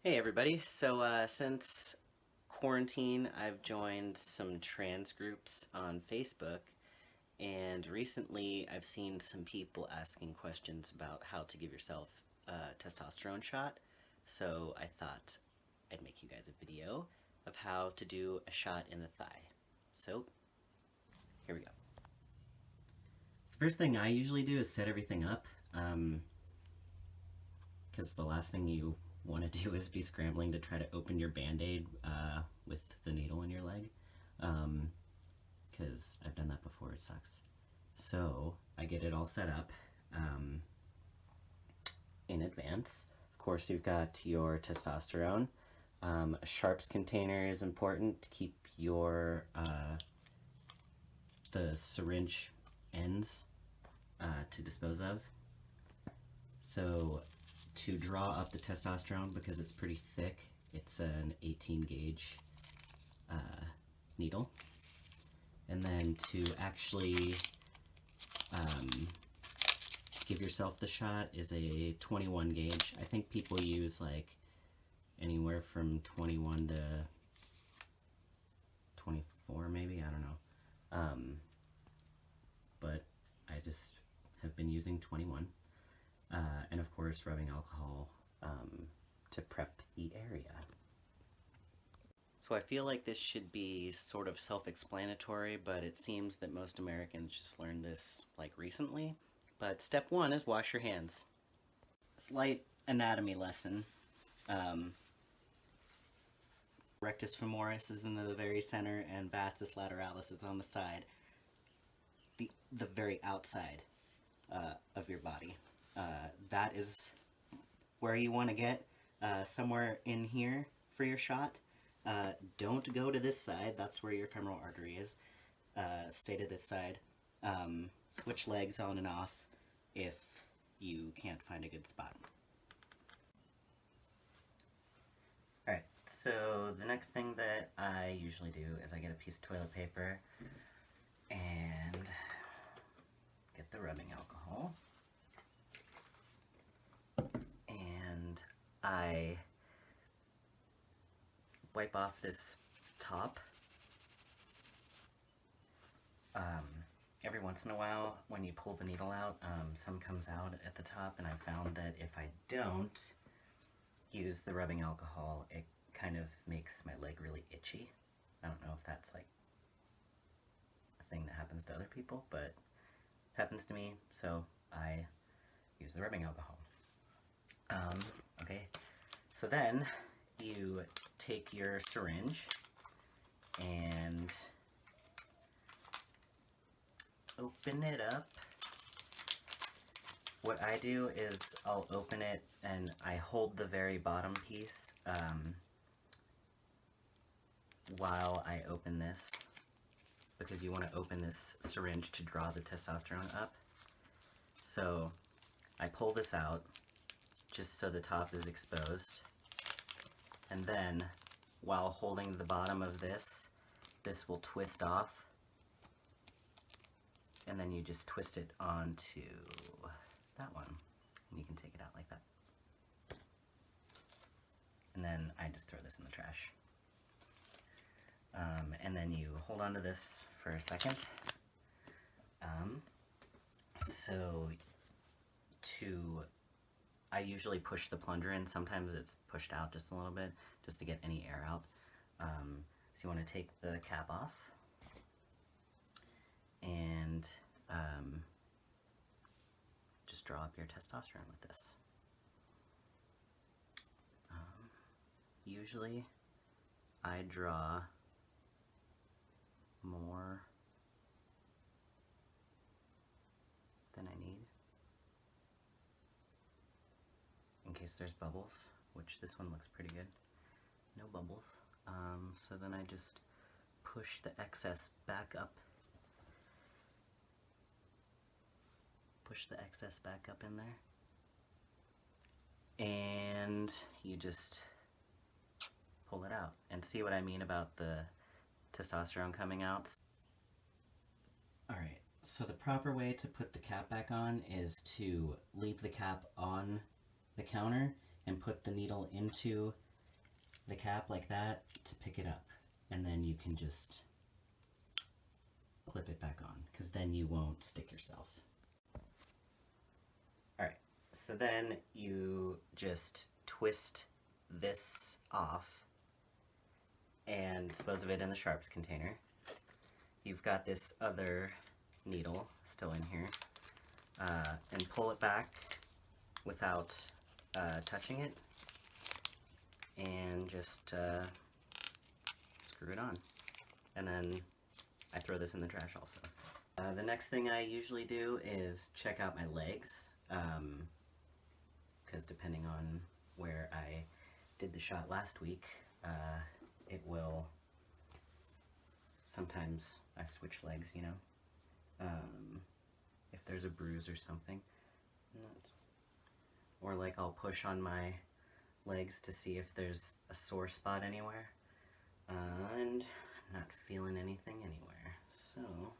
Hey everybody, since quarantine I've joined some trans groups on Facebook, and recently I've seen some people asking questions about how to give yourself a testosterone shot. So I thought I'd make you guys a video of how to do a shot in the thigh. So here we go. The first thing I usually do is set everything up, because the last thing you want to do is be scrambling to try to open your band-aid with the needle in your leg, because I've done that before. It sucks. So I get it all set up in advance. Of course, you've got your testosterone. A sharps container is important to keep your the syringe ends to dispose of. So to draw up the testosterone, because it's pretty thick, it's an 18 gauge needle. And then to actually give yourself the shot is a 21 gauge. I think people use like anywhere from 21 to 24 maybe, I don't know. But I just have been using 21. And of course rubbing alcohol to prep the area. So I feel like this should be sort of self-explanatory, but it seems that most Americans just learned this like recently. But step one is wash your hands. Slight anatomy lesson. Rectus femoris is in the very center and vastus lateralis is on the side. The very outside of your body. That is where you want to get, somewhere in here for your shot. Don't go to this side, that's where your femoral artery is. Stay to this side. Switch legs on and off if you can't find a good spot. Alright, so the next thing that I usually do is I get a piece of toilet paper and get the rubbing alcohol. And I wipe off this top. Every once in a while, when you pull the needle out, some comes out at the top, and I found that if I don't use the rubbing alcohol, it kind of makes my leg really itchy. I don't know if that's like a thing that happens to other people, but it happens to me, so I use the rubbing alcohol. Okay, so then you take your syringe and open it up. What I do is I'll open it and I hold the very bottom piece while I open this, because you want to open this syringe to draw the testosterone up. So I pull this out just so the top is exposed, and then while holding the bottom of this will twist off, and then you just twist it onto that one, and you can take it out like that. And then I just throw this in the trash. And then you hold on to this for a second. I usually push the plunger in. Sometimes it's pushed out just a little bit, just to get any air out. So you want to take the cap off, and just draw up your testosterone with this. Usually I draw more than I need, in case there's bubbles, which this one looks pretty good. No bubbles. So then I just push the excess back up. Push the excess back up in there. And you just pull it out. And see what I mean about the testosterone coming out? Alright, so the proper way to put the cap back on is to leave the cap on the counter and put the needle into the cap like that to pick it up, and then you can just clip it back on, because then you won't stick yourself. Alright, so then you just twist this off and dispose of it in the sharps container. You've got this other needle still in here, and pull it back without touching it, and just screw it on. And then I throw this in the trash also. The next thing I usually do is check out my legs, because depending on where I did the shot last week, it will, sometimes I switch legs, you know, if there's a bruise or something. Or like I'll push on my legs to see if there's a sore spot anywhere, and I'm not feeling anything anywhere, so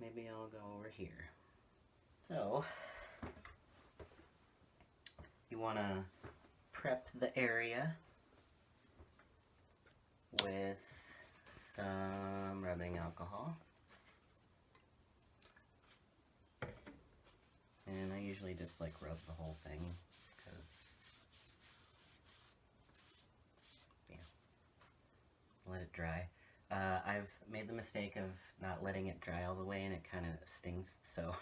maybe I'll go over here. So you want to prep the area with some rubbing alcohol, and I usually just like rub the whole thing, because yeah, let it dry. I've made the mistake of not letting it dry all the way, and it kind of stings, so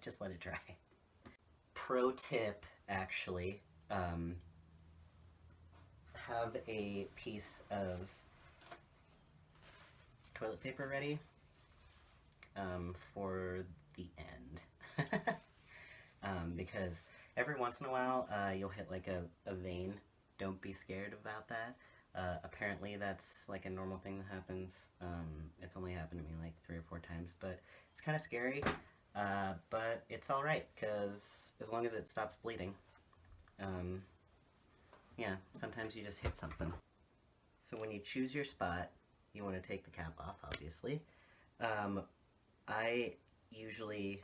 just let it dry. Pro tip, actually, have a piece of toilet paper ready for the end. Because every once in a while you'll hit like a vein. Don't be scared about that. Apparently that's like a normal thing that happens. It's only happened to me like 3 or 4 times, but it's kind of scary. But it's alright, because as long as it stops bleeding. Yeah, sometimes you just hit something. So when you choose your spot, you want to take the cap off, obviously. I usually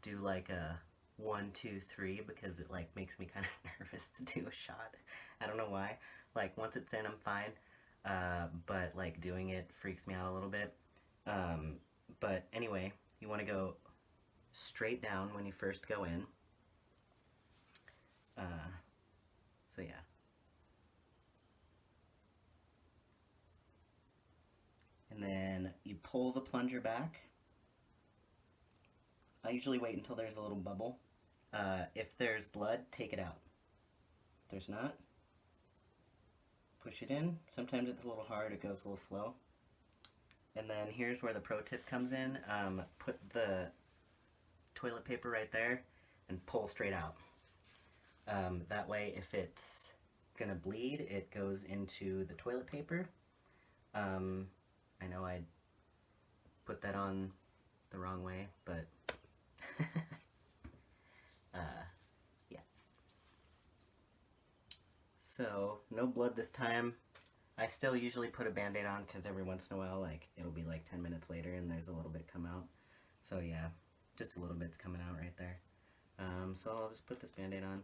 do like a 1, 2, 3, because it like makes me kind of nervous to do a shot. I don't know why. Like once it's in, I'm fine. But like doing it freaks me out a little bit. But anyway, you want to go straight down when you first go in. So yeah. And then you pull the plunger back. I usually wait until there's a little bubble. If there's blood, take it out. If there's not, push it in. Sometimes it's a little hard, it goes a little slow. And then here's where the pro tip comes in. Put the toilet paper right there and pull straight out. That way, if it's gonna bleed, it goes into the toilet paper. I know I put that on the wrong way, but yeah. So, no blood this time. I still usually put a band-aid on, because every once in a while, like, it'll be like 10 minutes later and there's a little bit come out. So yeah, just a little bit's coming out right there. So I'll just put this band-aid on.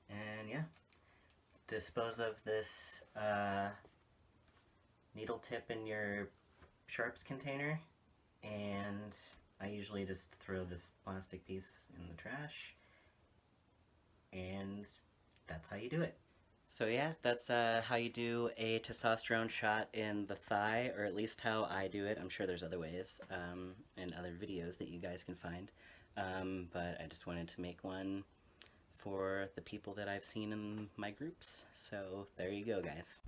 And yeah, dispose of this needle tip in your sharps container, and I usually just throw this plastic piece in the trash, and that's how you do it. So yeah, that's how you do a testosterone shot in the thigh, or at least how I do it. I'm sure there's other ways, and other videos that you guys can find, but I just wanted to make one for the people that I've seen in my groups. So there you go, guys.